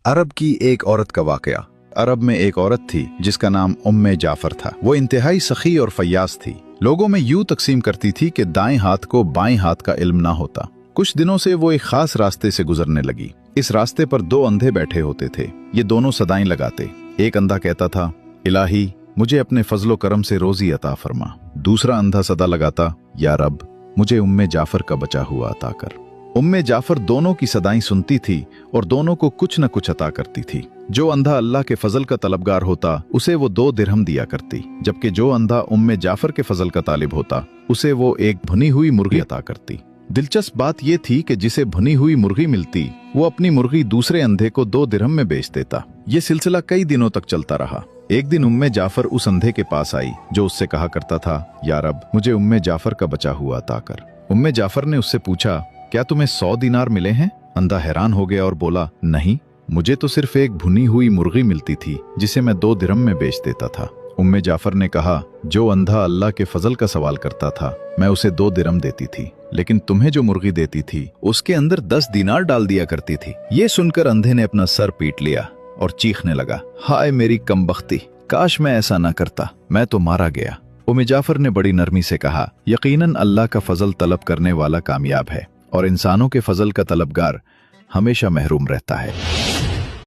अरब की एक औरत का वाकया। अरब में एक औरत थी जिसका नाम उम्मे जाफर था। वो इंतहाई सखी और फयाज थी। लोगों में यूं तकसीम करती थी कि दाएं हाथ को बाएं हाथ का इल्म ना होता। कुछ दिनों से वो एक खास रास्ते से गुजरने लगी। इस रास्ते पर दो अंधे बैठे होते थे। ये दोनों सदाएं लगाते। एक अंधा कहता था, इलाही मुझे अपने फजलो करम से रोजी अता फरमा। दूसरा अंधा सदा लगाता, या रब मुझे उम्मे जाफर का बचा हुआ अता कर। उम्मे जाफर दोनों की सदाएं सुनती थी और दोनों को कुछ न कुछ अता करती थी। जो अंधा अल्लाह के फजल का तलबगार होता उसे वो 2 दिरहम दिया करती, जबकि जो अंधा उम्मे जाफर के फजल का तालिब होता उसे वो एक भुनी हुई मुर्गी अता करती। दिलचस्प बात यह थी कि जिसे भुनी हुई मुर्गी मिलती वो अपनी मुर्गी दूसरे अंधे को 2 दिरहम में बेच देता। ये सिलसिला कई दिनों तक चलता रहा। एक दिन उम्मे जाफर उस अंधे के पास आई जो उससे कहा करता था, या रब मुझे उम्मे जाफर का बचा हुआ अता कर। उम्मे जाफर ने उससे पूछा, क्या तुम्हें 100 दीनार मिले हैं? अंधा हैरान हो गया और बोला, नहीं, मुझे तो सिर्फ एक भुनी हुई मुर्गी मिलती थी जिसे मैं 2 दिरहम में बेच देता था। उम्मे जाफर ने कहा, जो अंधा अल्लाह के फजल का सवाल करता था मैं उसे 2 दिरहम देती थी, लेकिन तुम्हें जो मुर्गी देती थी उसके अंदर 10 दीनार डाल दिया करती थी। ये सुनकर अंधे ने अपना सर पीट लिया और चीखने लगा, हाय मेरी कमबख्ती, काश मैं ऐसा ना करता, मैं तो मारा गया। उम्मे जाफर ने बड़ी नरमी से कहा, यकीनन अल्लाह का फजल तलब करने वाला कामयाब है और इंसानों के फजल का तलबगार हमेशा महरूम रहता है।